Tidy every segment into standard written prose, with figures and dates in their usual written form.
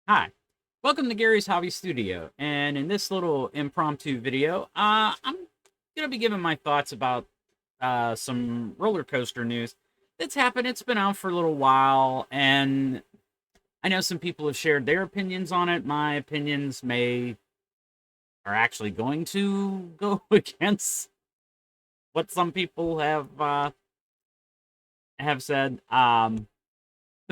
Hi, welcome to Gary's Hobby Studio. And in this little impromptu video, I'm going to be giving my thoughts about some roller coaster news that's happened. It's been out for a little while, and I know some people have shared their opinions on it. My opinions are actually going to go against what some people have said. The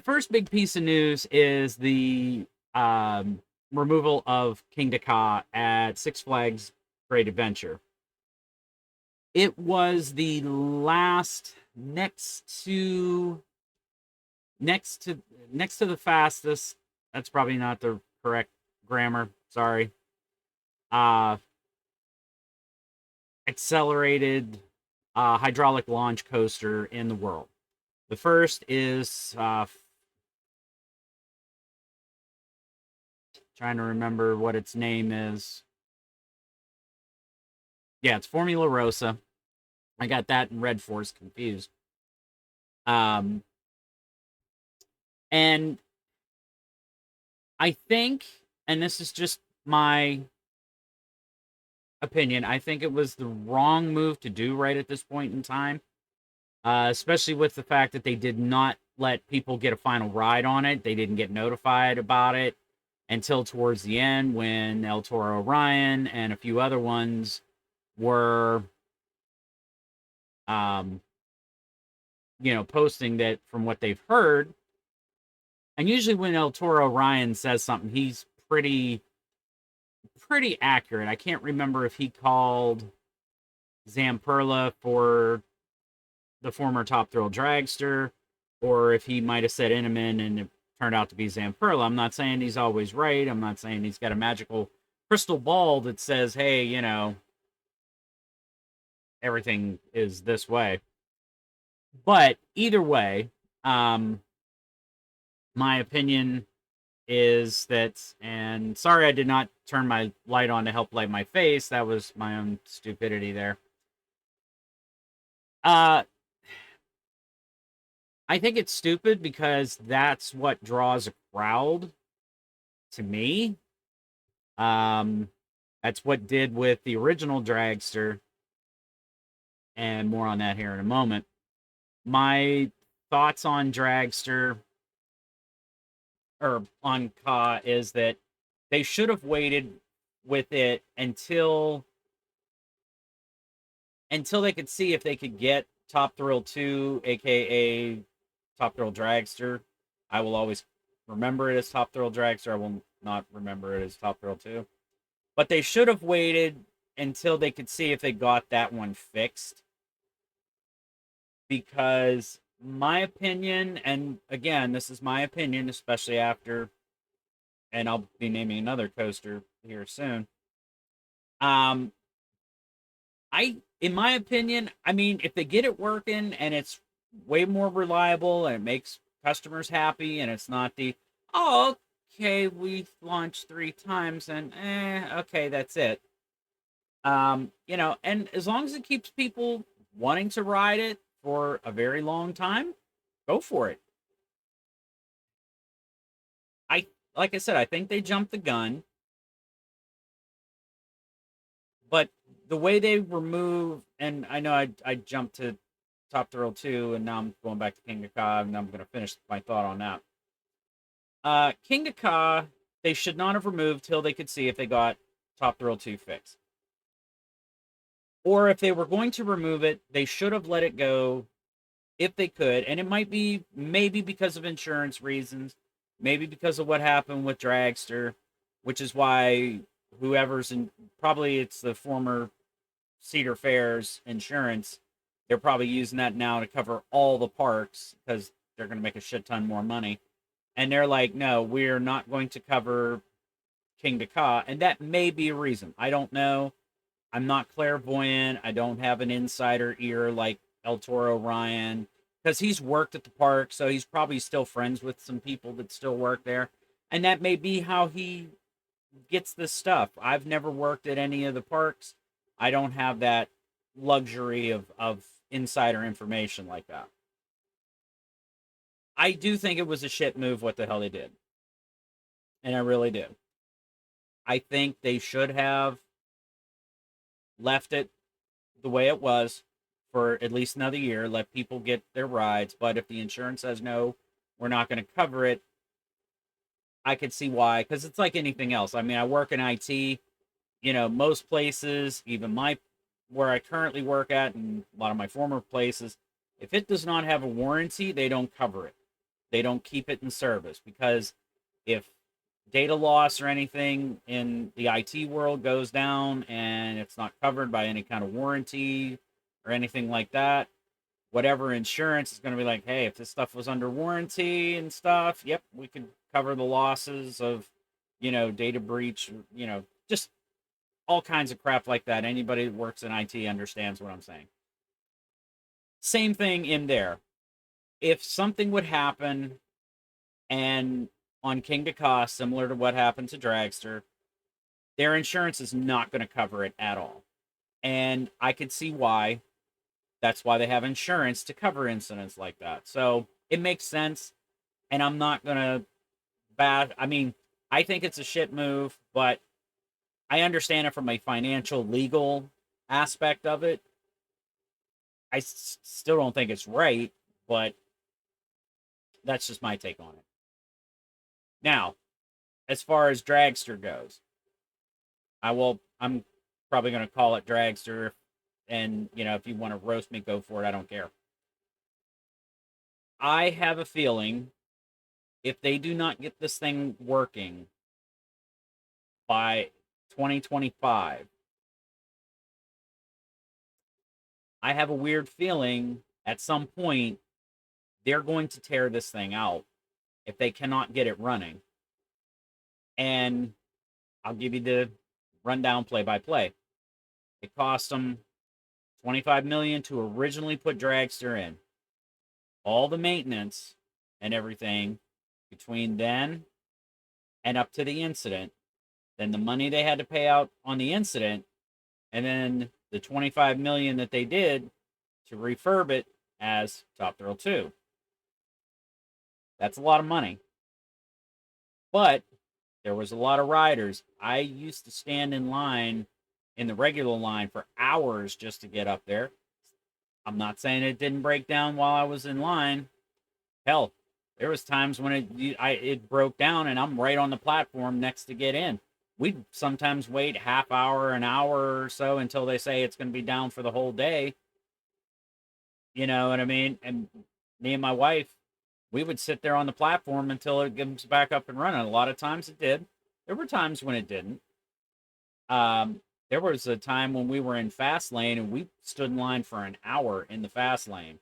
first big piece of news is the removal of Kingda Ka at Six Flags Great Adventure. It was the last next to next to the fastest. That's probably not the correct grammar. Sorry. Uh, Accelerated hydraulic launch coaster in the world. The first is trying to remember what its name is. Yeah, it's Formula Rosa. I got that and Red Force confused. Um, and I think, and this is just my opinion, I think it was the wrong move to do right at this point in time, especially with the fact that they did not let people get a final ride on it. They didn't get notified about it until towards the end when El Toro Orion and a few other ones were, um, posting that from what they've heard. And usually when El Toro Ryan says something, he's pretty accurate. I can't remember if he called Zamperla for the former Top Thrill Dragster or if he might have said Intamin and it turned out to be Zamperla. I'm not saying he's always right. I'm not saying he's got a magical crystal ball that says, hey, everything is this way. But either way, um, my opinion is that, and sorry I did not turn my light on to help light my face. That was my own stupidity there. Uh, I think it's stupid because that's what draws a crowd to me. Um, that's what did with the original Dragster, and more on that here in a moment. My thoughts on Dragster or on Ka is that they should have waited with it until they could see if they could get Top Thrill 2, aka Top Thrill Dragster. I will always remember it as Top Thrill Dragster. I will not remember it as Top Thrill 2. But they should have waited until they could see if they got that one fixed. Because my opinion, and again, this is my opinion, especially after, and I'll be naming another coaster here soon. Um, in my opinion, I mean, if they get it working and it's way more reliable and it makes customers happy and it's not oh, okay, we launched 3 times and okay, that's it. And as long as it keeps people wanting to ride it for a very long time, go for it. I like I said, I think they jumped the gun, but the way they remove, and I know I jumped to Top Thrill 2, and now I'm going back to Kingda Ka, and I'm going to finish my thought on that. Kingda Ka, they should not have removed till they could see if they got Top Thrill 2 fixed. Or if they were going to remove it, they should have let it go if they could. And it might be maybe because of insurance reasons, maybe because of what happened with Dragster, which is why whoever's in, probably it's the former Cedar Fair's insurance. They're probably using that now to cover all the parks because they're going to make a shit ton more money. And they're like, no, we're not going to cover Kingda Ka. And that may be a reason. I don't know. I'm not clairvoyant. I don't have an insider ear like El Toro Ryan because he's worked at the park. So he's probably still friends with some people that still work there. And that may be how he gets this stuff. I've never worked at any of the parks. I don't have that luxury of insider information like that. I do think it was a shit move what the hell they did. And I really do. I think they should have left it the way it was for at least another year, let people get their rides. But if the insurance says no, we're not going to cover it, I could see why. Because it's like anything else. I mean, I work in IT. You know, most places, even my where I currently work at, and a lot of my former places, if it does not have a warranty, they don't cover it. They don't keep it in service because if data loss or anything in the IT world goes down and it's not covered by any kind of warranty or anything like that, whatever insurance is going to be like, hey, if this stuff was under warranty and stuff, yep, we could cover the losses of, data breach, just all kinds of crap like that. Anybody that works in IT understands what I'm saying. Same thing in there. If something would happen and on Kingda Ka, similar to what happened to Dragster, their insurance is not going to cover it at all. And I could see why. That's why they have insurance to cover incidents like that. So it makes sense. And I'm not going to I mean, I think it's a shit move, but I understand it from a financial, legal aspect of it. Still don't think it's right, but that's just my take on it. Now, as far as Dragster goes, I'm probably going to call it Dragster. And, if you want to roast me, go for it. I don't care. I have a feeling if they do not get this thing working by 2025, I have a weird feeling at some point they're going to tear this thing out if they cannot get it running. And I'll give you the rundown play by play. It cost them $25 million to originally put Dragster in. All the maintenance and everything between then and up to the incident, then the money they had to pay out on the incident, and then the $25 million that they did to refurb it as Top Thrill 2. That's a lot of money. But there was a lot of riders. I used to stand in line in the regular line for hours just to get up there. I'm not saying it didn't break down while I was in line. Hell, there was times when it broke down and I'm right on the platform next to get in. We'd sometimes wait half hour, an hour or so until they say it's going to be down for the whole day. You know what I mean? And me and my wife, we would sit there on the platform until it gets back up and running. A lot of times it did. There were times when it didn't. There was a time when we were in fast lane and we stood in line for an hour in the fast lane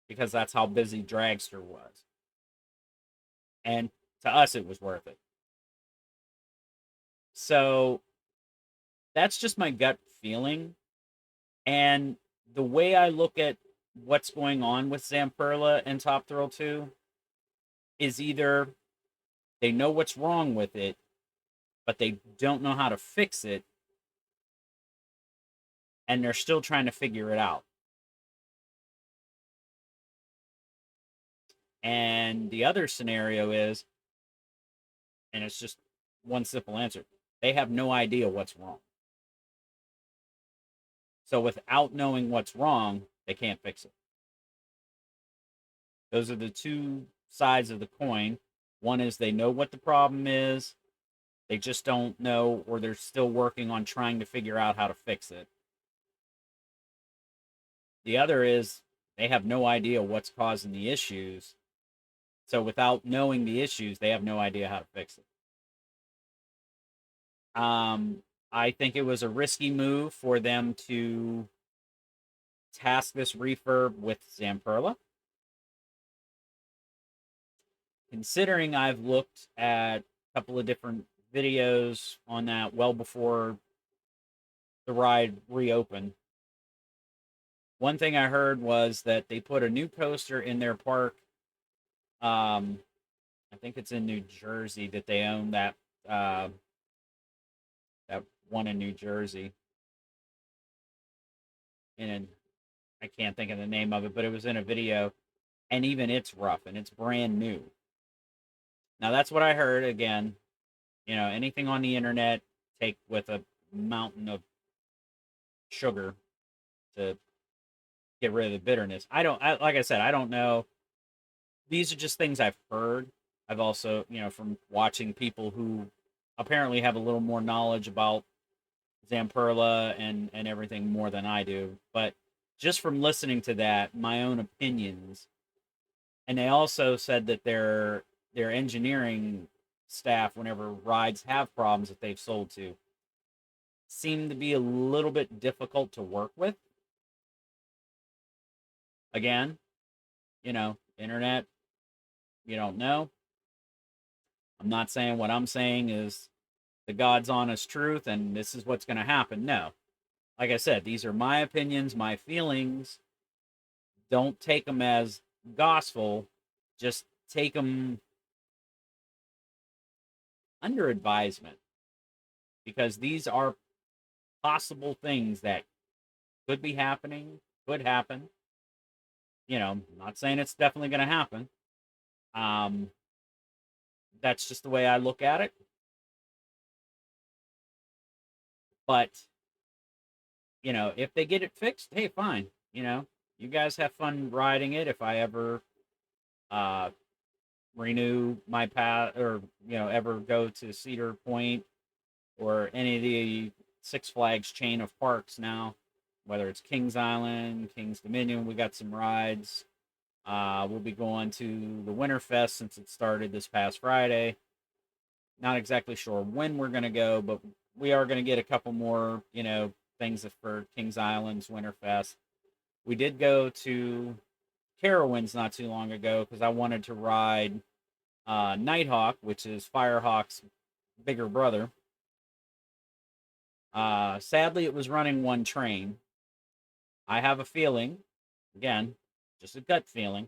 because that's how busy Dragster was. And to us, it was worth it. So that's just my gut feeling. And the way I look at what's going on with Zamperla and Top Thrill 2 is either they know what's wrong with it, but they don't know how to fix it, and they're still trying to figure it out. And the other scenario is, and it's just one simple answer, they have no idea what's wrong. So without knowing what's wrong, they can't fix it. Those are the two sides of the coin. One is they know what the problem is, they just don't know, or they're still working on trying to figure out how to fix it. The other is they have no idea what's causing the issues. So without knowing the issues, they have no idea how to fix it. I think it was a risky move for them to task this refurb with Zamperla. Considering I've looked at a couple of different videos on that well before the ride reopened, one thing I heard was that they put a new coaster in their park. I think it's in New Jersey that they own that that one in New Jersey. And I can't think of the name of it, but it was in a video, and even it's rough and it's brand new. Now that's what I heard. Again, Anything on the internet, take with a mountain of sugar to get rid of the bitterness. Like I said, I don't know. These are just things I've heard. I've also, from watching people who apparently have a little more knowledge about Zamperla and everything more than I do. But just from listening to that, my own opinions, and they also said that their engineering staff, whenever rides have problems that they've sold to, seem to be a little bit difficult to work with. Again, internet, you don't know. I'm not saying what I'm saying is the God's honest truth and this is what's going to happen. No. Like I said, these are my opinions, my feelings. Don't take them as gospel. Just take them under advisement because these are possible things that could be happening, could happen. I'm not saying it's definitely going to happen. Um, that's just the way I look at it. But, if they get it fixed, hey, fine. You guys have fun riding it. If I ever uh, renew my path or, ever go to Cedar Point or any of the Six Flags chain of parks now, whether it's Kings Island, Kings Dominion, we got some rides. We'll be going to the Winterfest since it started this past Friday. Not exactly sure when we're going to go, but we are going to get a couple more, things for Kings Island's Winterfest. We did go to Carowinds not too long ago because I wanted to ride Nighthawk, which is Firehawk's bigger brother. Sadly, it was running one train. I have a feeling, again, just a gut feeling,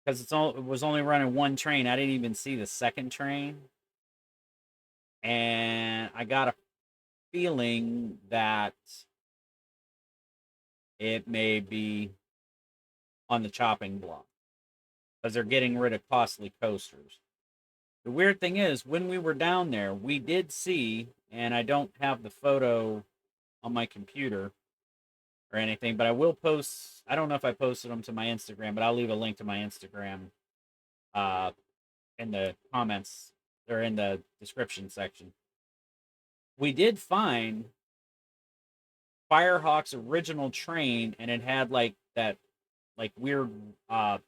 because it was only running one train. I didn't even see the second train, and I got a feeling that it may be on the chopping block because they're getting rid of costly coasters. The weird thing is, when we were down there, we did see, and I don't have the photo on my computer or anything, but I will post. I don't know if I posted them to my Instagram, but I'll leave a link to my Instagram uh, in the comments or in the description section. We did find Firehawk's original train, and it had like that like weird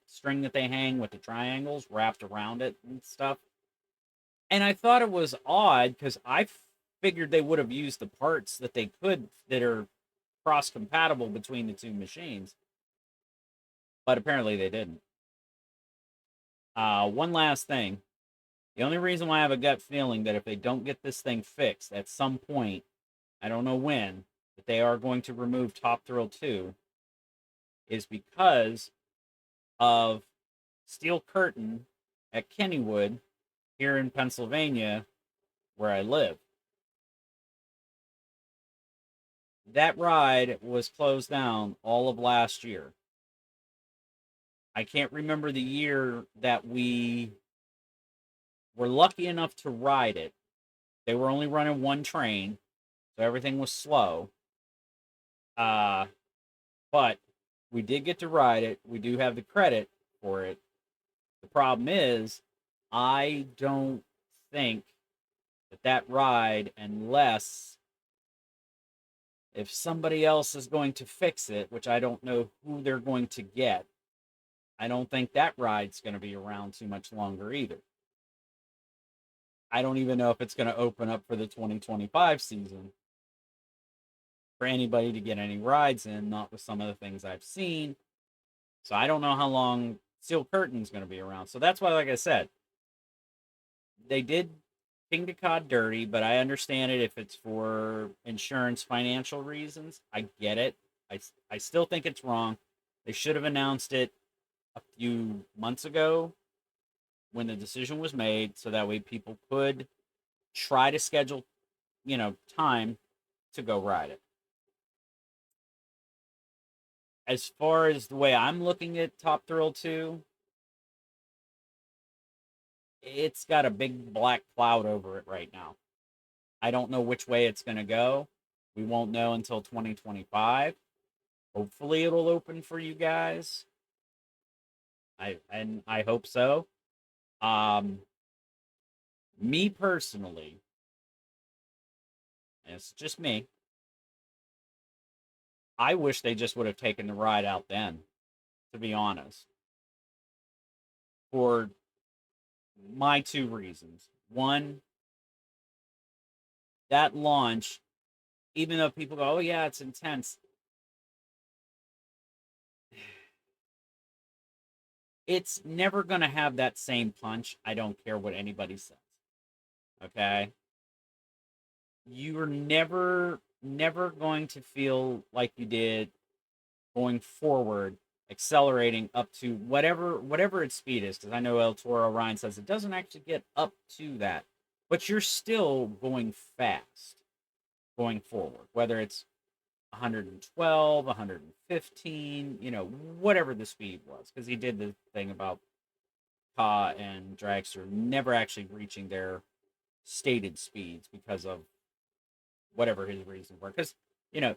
string that they hang with the triangles wrapped around it and stuff. And I thought it was odd because I figured they would have used the parts that they could that are cross compatible between the two machines, but apparently they didn't. One last thing. The only reason why I have a gut feeling that if they don't get this thing fixed at some point, I don't know when, that they are going to remove Top Thrill 2 is because of Steel Curtain at Kennywood here in Pennsylvania, where I live. That ride was closed down all of last year. I can't remember the year that we were lucky enough to ride it. They were only running one train, so everything was slow. Uh, but we did get to ride it. We do have the credit for it. The problem is, I don't think that ride, unless if somebody else is going to fix it, which I don't know who they're going to get, I don't think that ride's going to be around too much longer either. I don't even know if it's going to open up for the 2025 season for anybody to get any rides in, not with some of the things I've seen. So I don't know how long Steel Curtain's going to be around. So that's why, like I said, they did Kingda Ka dirty, but I understand it if it's for insurance financial reasons. I get it. I still think it's wrong. They should have announced it a few months ago when the decision was made so that way people could try to schedule, time to go ride it. As far as the way I'm looking at Top Thrill 2, it's got a big black cloud over it right now. I don't know which way it's going to go. We won't know until 2025. Hopefully it'll open for you guys. I hope so. Um Me personally, and it's just me, I wish they just would have taken the ride out then, to be honest. For my two reasons. One, that launch, even though people go, "Oh yeah, it's intense," it's never going to have that same punch. I don't care what anybody says. Okay? You are never going to feel like you did going forward, accelerating up to whatever its speed is. Because I know El Toro Ryan says it doesn't actually get up to that, but you're still going fast going forward. Whether it's 112, 115, whatever the speed was, because he did the thing about Ka and Dragster never actually reaching their stated speeds because of whatever his reasons were. Because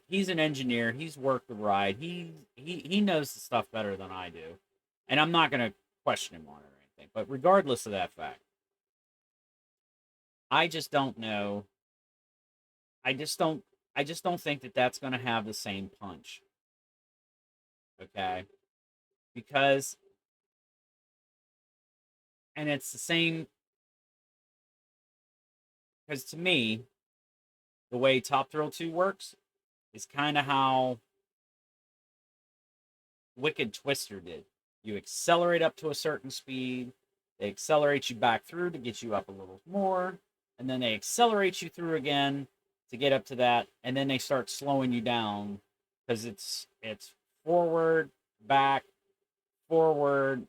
he's an engineer, he's worked the ride, he knows the stuff better than I do, and I'm not gonna question him on it or anything. But regardless of that fact, I just don't know. I just don't. I just don't think that that's gonna have the same punch. Okay, because and it's the same because to me, the way Top Thrill 2 works is kind of how Wicked Twister did. You accelerate up to a certain speed, they accelerate you back through to get you up a little more, and then they accelerate you through again to get up to that, and then they start slowing you down because it's forward, back, forward, and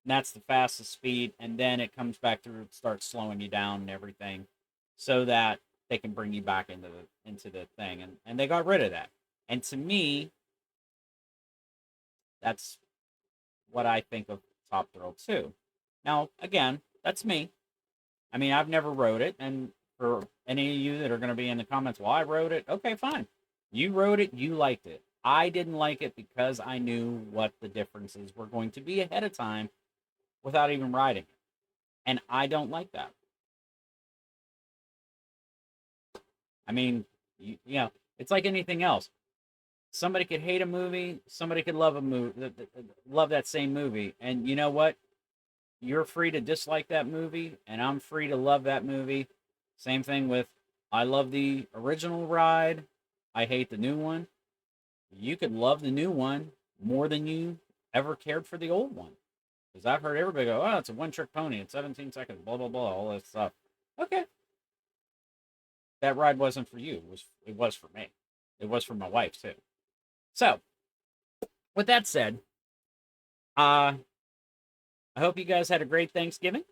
that's the fastest speed, and then it comes back through and starts slowing you down and everything, so that they can bring you back into the thing, and they got rid of that. And to me, that's what I think of Top Thrill 2. Now, again, that's me. I mean, I've never wrote it, and for any of you that are going to be in the comments, well, I wrote it. Okay, fine. You wrote it, you liked it. I didn't like it because I knew what the differences were going to be ahead of time without even writing it. And I don't like that. I mean, it's like anything else. Somebody could hate a movie, somebody could love a movie, love that same movie, and you know what? You're free to dislike that movie, and I'm free to love that movie. Same thing with I love the original ride. I hate the new one. You could love the new one more than you ever cared for the old one. Because I've heard everybody go, "Oh, it's a one-trick pony. It's 17 seconds, blah, blah, blah, all that stuff." Okay. That ride wasn't for you. It was for me. It was for my wife, too. So, with that said, I hope you guys had a great Thanksgiving.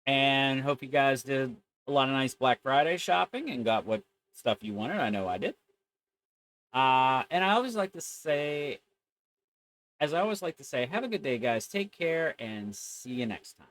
And hope you guys did a lot of nice Black Friday shopping and got what stuff you wanted. I know I did. And I always like to say, as I always like to say, have a good day, guys. Take care and see you next time.